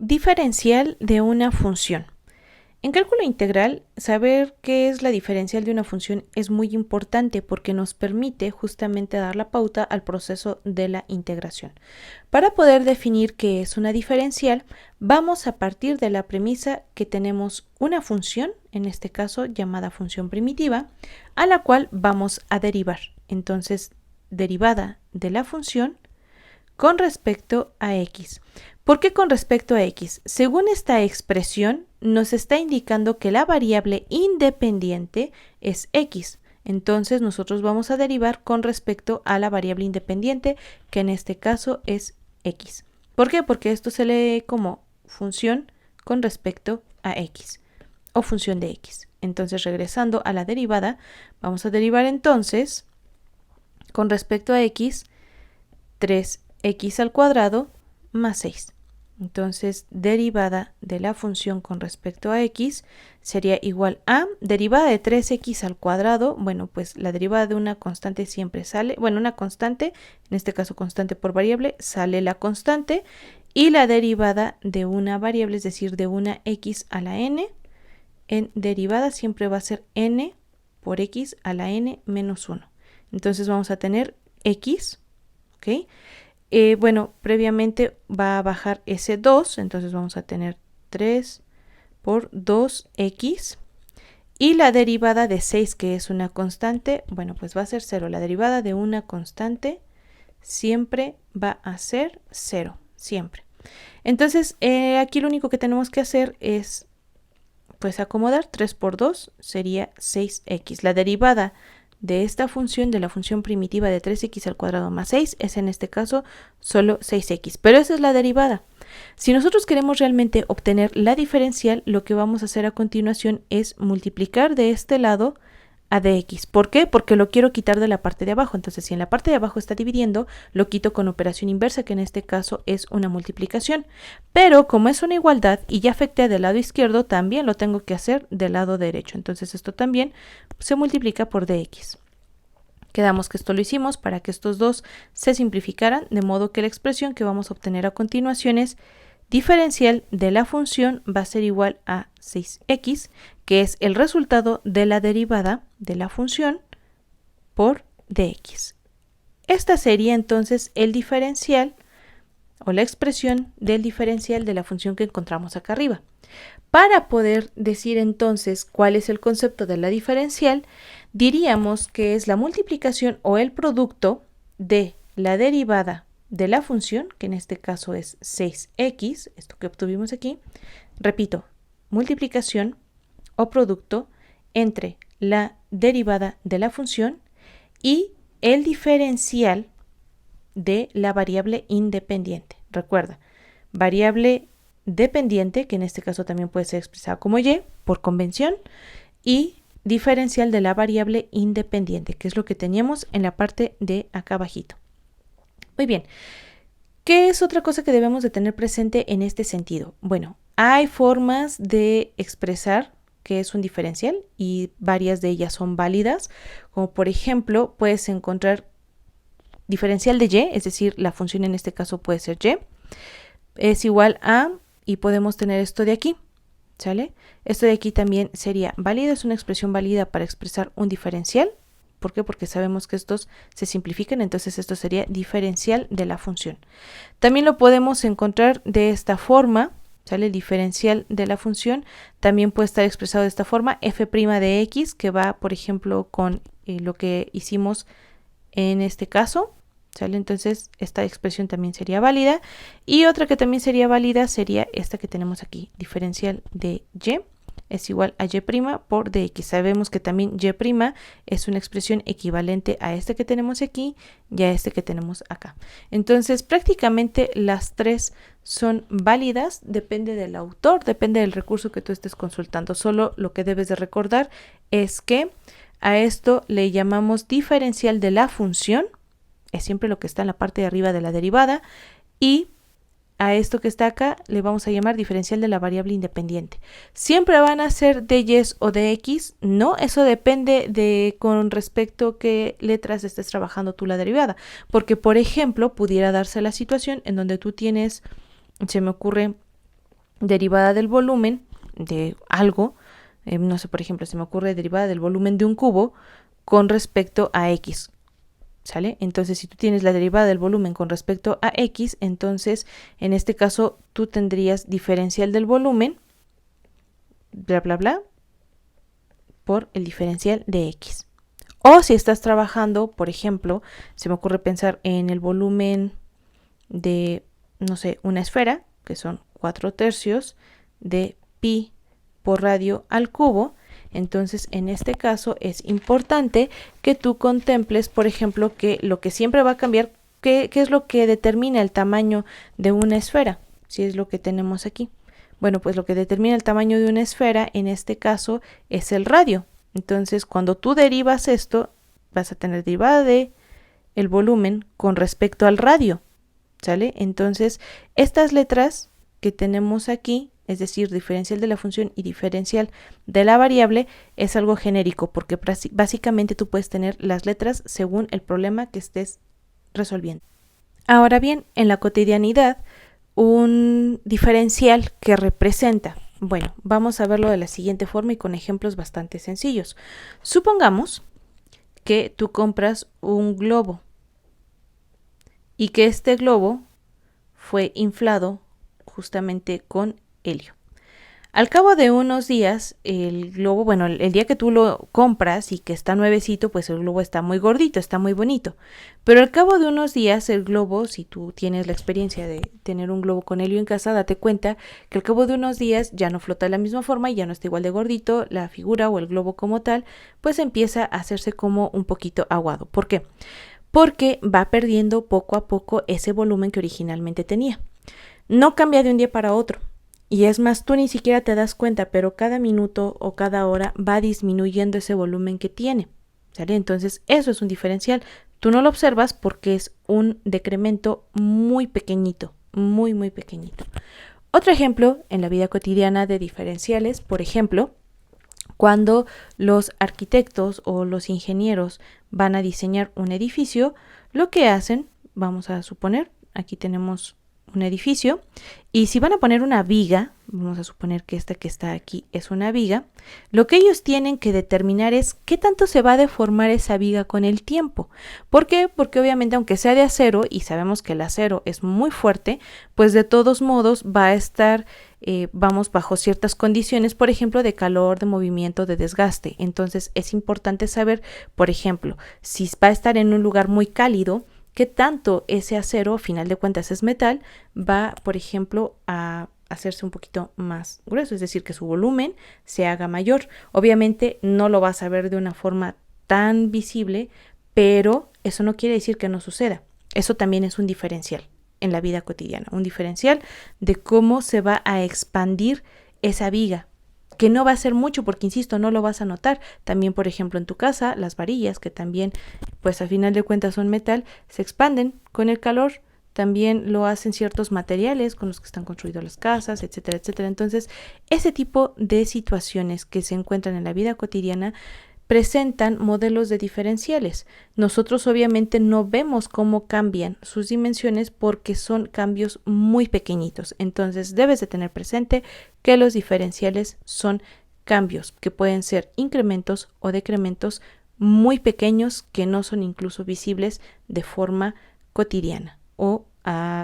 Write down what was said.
Diferencial de una función. En cálculo integral, saber qué es la diferencial de una función es muy importante porque nos permite justamente dar la pauta al proceso de la integración. Para poder definir qué es una diferencial, vamos a partir de la premisa que tenemos una función, en este caso llamada función primitiva, a la cual vamos a derivar. Entonces, derivada de la función con respecto a x. ¿Por qué con respecto a x? Según esta expresión, nos está indicando que la variable independiente es x. Entonces nosotros vamos a derivar con respecto a la variable independiente, que en este caso es x. ¿Por qué? Porque esto se lee como función con respecto a x o función de x. Entonces, regresando a la derivada, vamos a derivar entonces con respecto a x 3x al cuadrado más 6. Entonces, derivada de la función con respecto a x sería igual a derivada de 3x al cuadrado. Bueno, pues la derivada de una constante siempre sale, bueno, una constante, en este caso constante por variable, sale la constante, y la derivada de una variable, es decir, de una x a la n, en derivada siempre va a ser n por x a la n menos 1. Entonces vamos a tener x, ¿ok? Bueno, previamente va a bajar ese 2, entonces vamos a tener 3 por 2x. Y la derivada de 6, que es una constante, bueno, pues va a ser 0. La derivada de una constante siempre va a ser 0, siempre. Entonces, aquí lo único que tenemos que hacer es, pues, acomodar. 3 por 2 sería 6x. La derivada de esta función, de la función primitiva de 3x al cuadrado más 6, es en este caso solo 6x, pero esa es la derivada. Si nosotros queremos realmente obtener la diferencial, lo que vamos a hacer a continuación es multiplicar de este lado a dx. ¿Por qué? Porque lo quiero quitar de la parte de abajo. Entonces, si en la parte de abajo está dividiendo, lo quito con operación inversa, que en este caso es una multiplicación. Pero como es una igualdad y ya afecté del lado izquierdo, también lo tengo que hacer del lado derecho. Entonces, esto también se multiplica por dx. Quedamos que esto lo hicimos para que estos dos se simplificaran, de modo que la expresión que vamos a obtener a continuación es diferencial de la función va a ser igual a 6x, que es el resultado de la derivada de la función por dx. Esta sería entonces el diferencial o la expresión del diferencial de la función que encontramos acá arriba. Para poder decir entonces cuál es el concepto de la diferencial, diríamos que es la multiplicación o el producto de la derivada de la función, que en este caso es 6x, esto que obtuvimos aquí. Repito, multiplicación o producto entre la derivada de la función y el diferencial de la variable independiente. Recuerda, variable dependiente, que en este caso también puede ser expresada como y por convención, y diferencial de la variable independiente, que es lo que teníamos en la parte de acá abajito. Muy bien, ¿qué es otra cosa que debemos de tener presente en este sentido? Bueno, hay formas de expresar qué es un diferencial y varias de ellas son válidas, como por ejemplo puedes encontrar diferencial de y, es decir, la función en este caso puede ser y, es igual a, y podemos tener esto de aquí, ¿sale? Esto de aquí también sería válido, es una expresión válida para expresar un diferencial. ¿Por qué? Porque sabemos que estos se simplifican, entonces esto sería diferencial de la función. También lo podemos encontrar de esta forma, ¿sale? El diferencial de la función también puede estar expresado de esta forma, f' de x, que va, por ejemplo, con lo que hicimos en este caso, ¿sale? Entonces esta expresión también sería válida. Y otra que también sería válida sería esta que tenemos aquí, diferencial de y es igual a y' por dx. Sabemos que también y' es una expresión equivalente a este que tenemos aquí y a este que tenemos acá. Entonces prácticamente las tres son válidas, depende del autor, depende del recurso que tú estés consultando. Solo lo que debes de recordar es que a esto le llamamos diferencial de la función, es siempre lo que está en la parte de arriba de la derivada, y a esto que está acá le vamos a llamar diferencial de la variable independiente. ¿Siempre van a ser de y o de x? No, eso depende de con respecto a qué letras estés trabajando tú la derivada, porque por ejemplo pudiera darse la situación en donde tú tienes, se me ocurre, derivada del volumen de algo, no sé, por ejemplo, se me ocurre derivada del volumen de un cubo con respecto a X, ¿sale? Entonces, si tú tienes la derivada del volumen con respecto a X, entonces, en este caso, tú tendrías diferencial del volumen, bla, bla, bla, por el diferencial de X. O si estás trabajando, por ejemplo, se me ocurre pensar en el volumen de, no sé, una esfera, que son 4/3 de pi por radio al cubo. Entonces, en este caso es importante que tú contemples, por ejemplo, que lo que siempre va a cambiar, ¿qué es lo que determina el tamaño de una esfera? Si es lo que tenemos aquí. Bueno, pues lo que determina el tamaño de una esfera, en este caso, es el radio. Entonces, cuando tú derivas esto, vas a tener derivada de el volumen con respecto al radio, ¿sale? Entonces, estas letras que tenemos aquí, es decir, diferencial de la función y diferencial de la variable, es algo genérico, porque básicamente tú puedes tener las letras según el problema que estés resolviendo. Ahora bien, en la cotidianidad, un diferencial que representa, bueno, vamos a verlo de la siguiente forma y con ejemplos bastante sencillos. Supongamos que tú compras un globo y que este globo fue inflado justamente con helio. Al cabo de unos días, el globo, bueno, el día que tú lo compras y que está nuevecito, pues el globo está muy gordito, está muy bonito. Pero al cabo de unos días, el globo, si tú tienes la experiencia de tener un globo con helio en casa, date cuenta que al cabo de unos días ya no flota de la misma forma y ya no está igual de gordito, la figura o el globo como tal, pues empieza a hacerse como un poquito aguado. ¿Por qué? Porque va perdiendo poco a poco ese volumen que originalmente tenía. No cambia de un día para otro. Y es más, tú ni siquiera te das cuenta, pero cada minuto o cada hora va disminuyendo ese volumen que tiene, ¿sale? Entonces, eso es un diferencial. Tú no lo observas porque es un decremento muy pequeñito, muy, muy pequeñito. Otro ejemplo en la vida cotidiana de diferenciales, por ejemplo, cuando los arquitectos o los ingenieros van a diseñar un edificio, lo que hacen, vamos a suponer, aquí tenemos un edificio, y si van a poner una viga, vamos a suponer que esta que está aquí es una viga, lo que ellos tienen que determinar es qué tanto se va a deformar esa viga con el tiempo. ¿Por qué? Porque obviamente aunque sea de acero, y sabemos que el acero es muy fuerte, pues de todos modos va a estar, vamos, bajo ciertas condiciones, por ejemplo, de calor, de movimiento, de desgaste. Entonces es importante saber, por ejemplo, si va a estar en un lugar muy cálido, qué tanto ese acero, a final de cuentas es metal, va, por ejemplo, a hacerse un poquito más grueso, es decir, que su volumen se haga mayor. Obviamente no lo vas a ver de una forma tan visible, pero eso no quiere decir que no suceda. Eso también es un diferencial en la vida cotidiana, un diferencial de cómo se va a expandir esa viga, que no va a ser mucho porque, insisto, no lo vas a notar. También, por ejemplo, en tu casa, las varillas, que también, pues a final de cuentas son metal, se expanden con el calor. También lo hacen ciertos materiales con los que están construidas las casas, etcétera, etcétera. Entonces, ese tipo de situaciones que se encuentran en la vida cotidiana presentan modelos de diferenciales. Nosotros obviamente no vemos cómo cambian sus dimensiones porque son cambios muy pequeñitos. Entonces debes de tener presente que los diferenciales son cambios que pueden ser incrementos o decrementos muy pequeños que no son incluso visibles de forma cotidiana o a